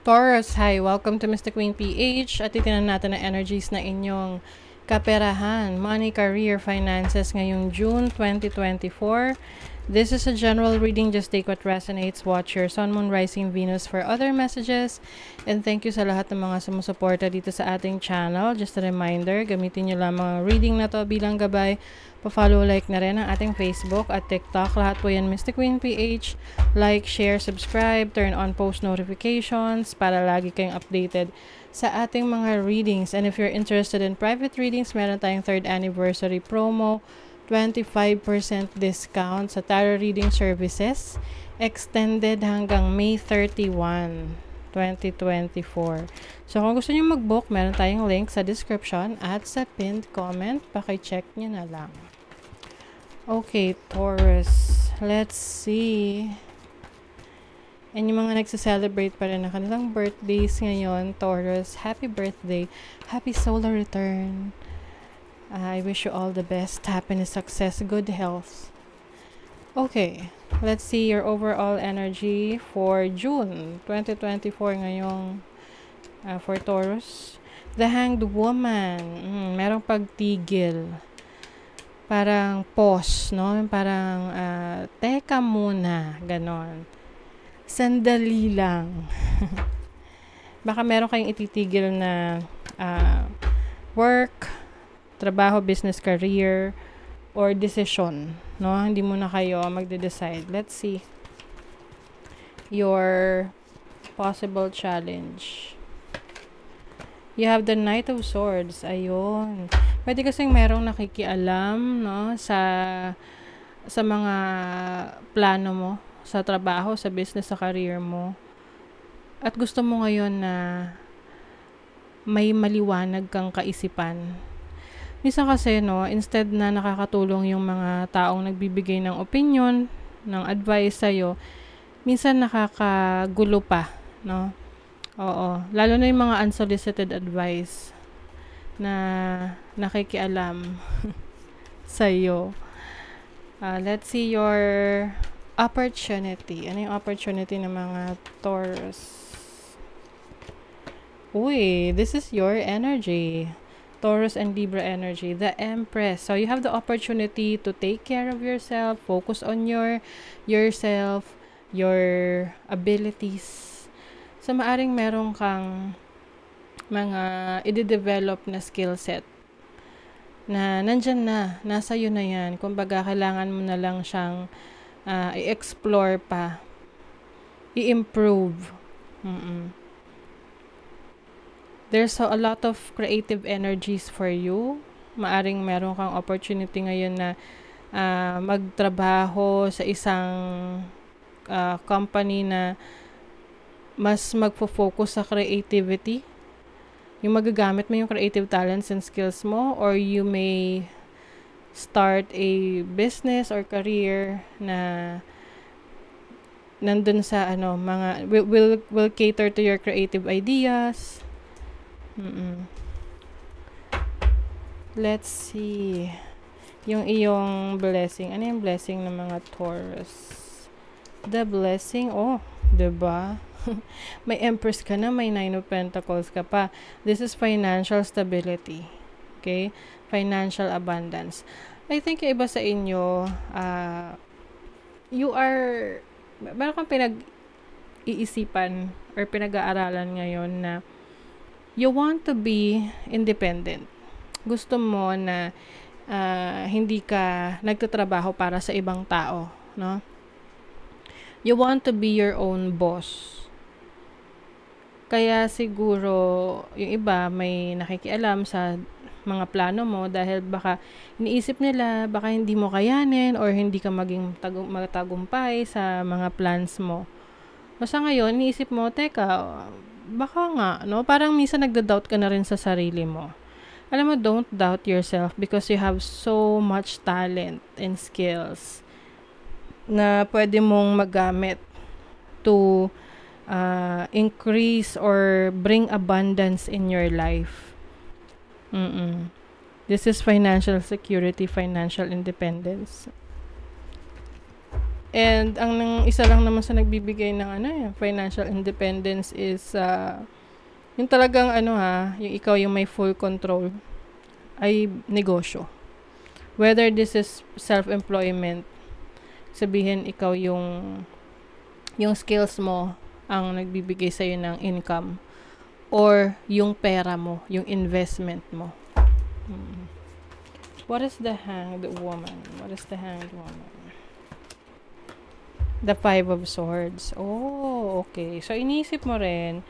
Taurus, hi! Welcome to Mr. Queen PH at titinan natin ang energies na inyong kaperahan, money, career, finances ngayong June 2024. This is a general reading. Just take what resonates. Watch your Sun, Moon, Rising, Venus for other messages. And thank you sa lahat ng mga sumusuporta dito sa ating channel. Just a reminder, gamitin nyo lang mga reading na to bilang gabay. Pa-follow, like na rin ang ating Facebook at TikTok. Lahat po yan Mr. Queen PH. Like, share, subscribe, turn on post notifications para lagi kayong updated sa ating mga readings. And if you're interested in private readings, meron tayong 3rd anniversary promo. 25% discount sa tarot reading services, extended hanggang May 31, 2024. So kung gusto niyo mag-book, meron tayong link sa description at sa pinned comment. Paki-check niyo na lang. Okay, Taurus. Let's see. And yung mga nagsa-celebrate pa rin ng kanilang birthdays ngayon, Taurus, happy birthday. Happy solar return. I wish you all the best, happiness, success, good health. Okay, let's see your overall energy for June 2024 ngayong for Taurus. The Hanged Woman. Merong pagtigil. Parang pause, no? Parang teka muna, ganon. Sandali lang. Baka meron kayong ititigil na work, trabaho, business, career, or decision, no? Hindi muna kayo magde-decide. Let's see your possible challenge. You have the Knight of Swords. Ayun. Pwede kasing merong nakikialam, no? Sa mga plano mo, sa trabaho, sa business, sa career mo. At gusto mo ngayon na may maliwanag kang kaisipan. Minsan kasi, no, instead na nakakatulong yung mga taong nagbibigay ng opinion, ng advice sa'yo, minsan nakakagulo pa, no? Oo. Lalo na yung mga unsolicited advice na nakikialam sa'yo. Let's see your opportunity. Ano yung opportunity ng mga Taurus? Uy, this is your energy. Taurus and Libra energy, the Empress. So you have the opportunity to take care of yourself, focus on yourself, your abilities. So maaring meron kang mga i-develop na skill set na nandyan na, nasa iyo na yan. Kumbaga kailangan mo na lang siyang i-explore pa, i-improve. There's a lot of creative energies for you. Maaring meron kang opportunity ngayon na magtrabaho sa isang company na mas magfo-focus sa creativity. Yung magagamit mo yung creative talents and skills mo, or you may start a business or career na nandun sa mga will cater to your creative ideas. Let's see yung iyong blessing. Ano yung blessing ng mga Taurus? The blessing, diba? May Empress ka na, may 9 of Pentacles ka pa. This is financial stability. Okay? Financial abundance. I think yung iba sa inyo, meron kang pinag-iisipan or pinag-aaralan ngayon na you want to be independent. Gusto mo na hindi ka nagtatrabaho para sa ibang tao, no? You want to be your own boss. Kaya siguro yung iba may nakikialam sa mga plano mo dahil baka iniisip nila baka hindi mo kayanin or hindi ka maging matagumpay sa mga plans mo. Basta ngayon, iniisip mo, teka, baka nga, no? Parang minsan nagda-doubt ka na rin sa sarili mo. Alam mo, don't doubt yourself because you have so much talent and skills na pwede mong magamit to increase or bring abundance in your life. This is financial security, financial independence. And isa lang naman sa nagbibigay ng financial independence is yung talagang yung ikaw yung may full control ay negosyo. Whether this is self-employment, sabihin ikaw yung skills mo ang nagbibigay sa'yo ng income, or yung pera mo, yung investment mo. What is the Hanged Woman? What is the Hanged Woman? The Five of Swords. Oh, okay. So, iniisip mo rin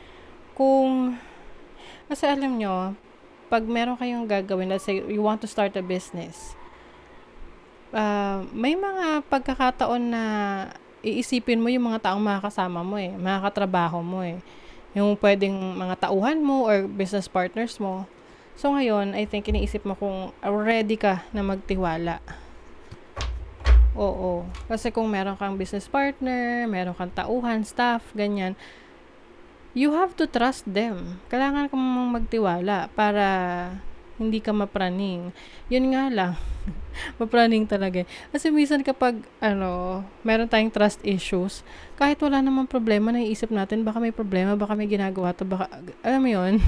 kasi alam nyo, pag meron kayong gagawin, let's say, you want to start a business, may mga pagkakataon na iisipin mo yung mga taong makakasama mo mga katrabaho mo yung pwedeng mga tauhan mo or business partners mo. So, ngayon, I think, iniisip mo kung ready ka na magtiwala. Oo. Kasi kung meron kang business partner, meron kang tauhan, staff, ganyan, you have to trust them. Kailangan kang magtiwala para hindi ka mapraning. Yun nga lang. Mapraning talaga. Kasi minsan kapag, meron tayong trust issues, kahit wala namang problema, naiisip natin, baka may problema, baka may ginagawa to, baka, alam mo yun?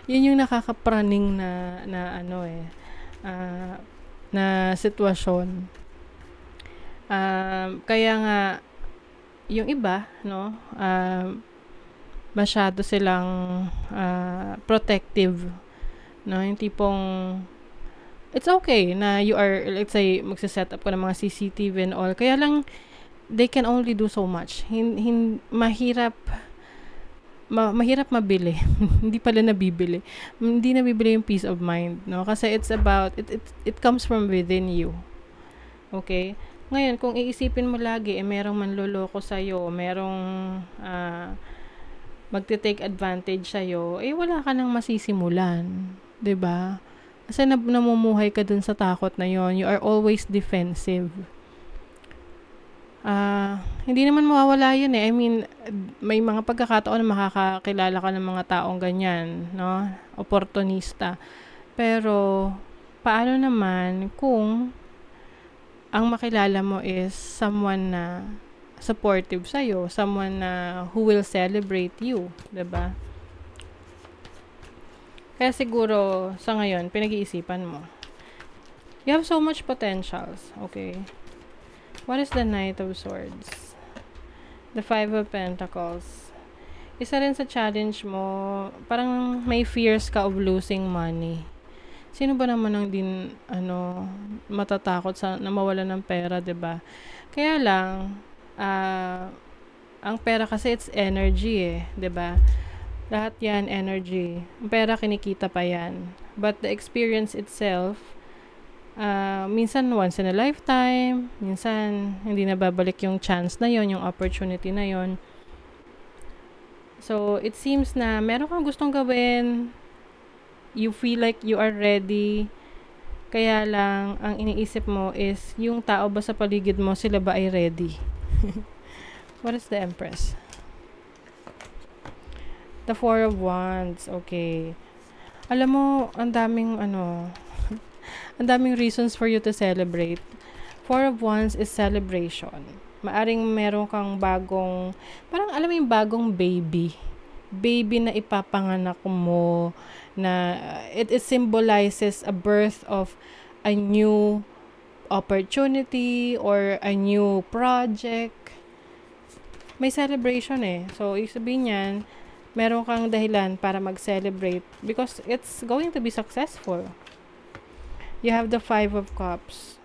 Yun yung nakakapraning na sitwasyon. Kaya nga, yung iba, masyado silang protective, yung tipong, it's okay na you are, let's say, magsiset up ko ng mga CCTV and all, kaya lang, they can only do so much. Mahirap mabili. Hindi pala nabibili. Hindi nabibili yung peace of mind, kasi it's about, it comes from within you. Okay? Ngayon, kung iisipin mo lagi, merong manloloko sa'yo, merong magte-take advantage sa'yo, wala ka nang masisimulan. 'Di ba? Kasi namumuhay ka dun sa takot na yon. You are always defensive. Hindi naman mawawala yun I mean, may mga pagkakataon na makakakilala ka ng mga taong ganyan, Oportunista. Pero, paano naman kung ang makilala mo is someone na supportive sa'yo, someone na who will celebrate you, 'di ba? Kaya siguro, sa ngayon, pinag-iisipan mo. You have so much potentials, okay? What is the Knight of Swords? The Five of Pentacles. Isa rin sa challenge mo, parang may fears ka of losing money. Sino ba naman ang matatakot na mawalan ng pera, 'di ba? Kaya lang, ang pera kasi it's energy 'di ba? Lahat 'yan energy. Ang pera kinikita pa 'yan. But the experience itself, minsan once in a lifetime, minsan hindi na babalik yung chance na 'yon, yung opportunity na 'yon. So, it seems na meron kang gustong gawin, you feel like you are ready, kaya lang, ang iniisip mo is, yung tao ba sa paligid mo, sila ba ay ready? What is the Empress? The Four of Wands, okay. Alam mo, ang daming ang daming reasons for you to celebrate. Four of Wands is celebration. Maaring meron kang bagong, parang alam mo yung bagong baby na ipapanganak mo, na it symbolizes a birth of a new opportunity or a new project. May celebration So, ibig sabihin yan, meron kang dahilan para mag-celebrate because it's going to be successful. You have the Five of Cups.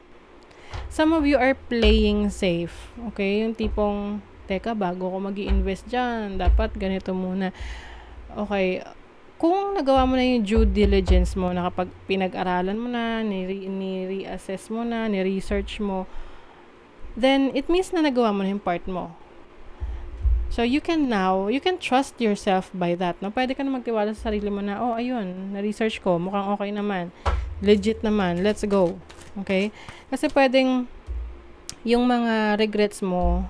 Some of you are playing safe. Okay? Yung tipong, teka, bago ko mag-i-invest dyan, dapat ganito muna. Okay, kung nagawa mo na yung due diligence mo, na kapag pinag-aralan mo na, ni-reassess mo na, ni-research mo, then it means na nagawa mo na yung part mo. So, you can trust yourself by that. Pwede ka na magtiwala sa sarili mo na, ayun, na-research ko, mukhang okay naman. Legit naman, let's go. Okay? Kasi pwedeng, yung mga regrets mo,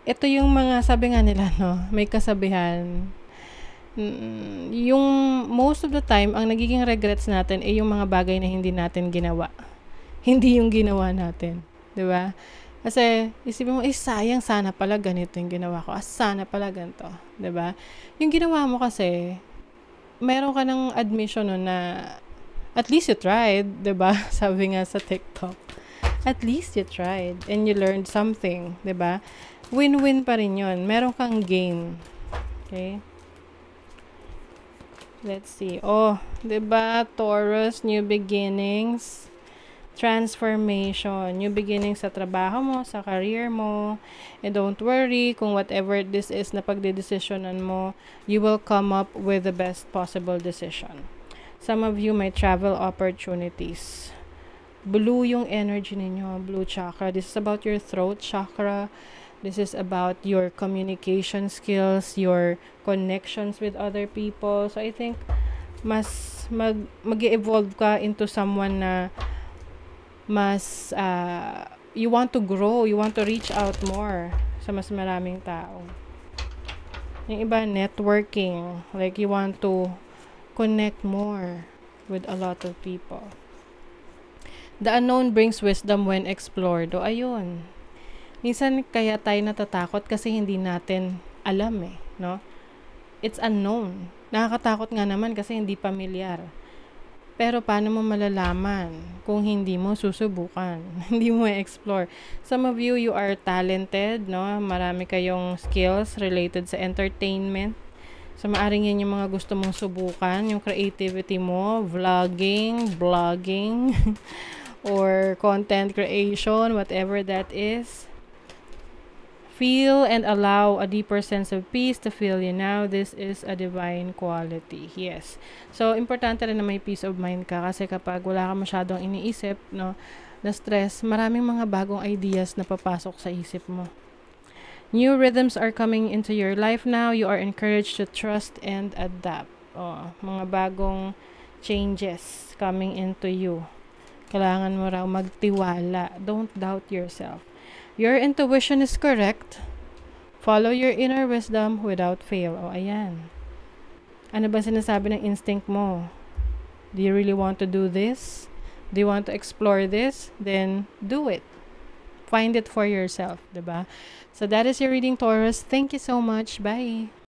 ito yung mga, sabi nga nila, may kasabihan, yung most of the time, ang nagiging regrets natin ay yung mga bagay na hindi natin ginawa. Hindi yung ginawa natin. 'Di ba? Kasi, isipin mo, sayang sana pala ganito yung ginawa ko. Sana pala ganito. 'Di ba? Yung ginawa mo kasi, meron ka ng admission nun na, at least you tried, 'di ba? Sabi nga sa TikTok. At least you tried and you learned something, 'di ba? Win-win pa rin 'yon. Meron kang gain. Okay? Let's see. Oh, 'di ba? Taurus, new beginnings, transformation, new beginnings sa trabaho mo, sa career mo. And don't worry kung whatever this is na pagdedesisyonan mo, you will come up with the best possible decision. Some of you may travel opportunities. Blue yung energy ninyo, blue chakra. This is about your throat chakra. This is about your communication skills, your connections with other people. So I think mas mag-evolve ka into someone na mas you want to grow, you want to reach out more sa mas maraming tao. Yung iba, networking. Like you want to connect more with a lot of people. The unknown brings wisdom when explored. O ayun. Minsan kaya tayo natatakot kasi hindi natin alam no? It's unknown. Nakakatakot nga naman kasi hindi pamilyar. Pero paano mo malalaman kung hindi mo susubukan? Hindi mo explore. Some of you, you are talented, no? Marami kayong skills related sa entertainment. So, maaring yan yung mga gusto mong subukan, yung creativity mo, vlogging, blogging, or content creation, whatever that is. Feel and allow a deeper sense of peace to fill you now. This is a divine quality. Yes. So, importante rin na may peace of mind ka kasi kapag wala ka masyadong iniisip, no, na stress, maraming mga bagong ideas na papasok sa isip mo. New rhythms are coming into your life now. You are encouraged to trust and adapt. Mga bagong changes coming into you. Kailangan mo raw magtiwala. Don't doubt yourself. Your intuition is correct. Follow your inner wisdom without fail. Ayan. Ano ba sinasabi ng instinct mo? Do you really want to do this? Do you want to explore this? Then do it. Find it for yourself, diba? So that is your reading, Taurus. Thank you so much. Bye.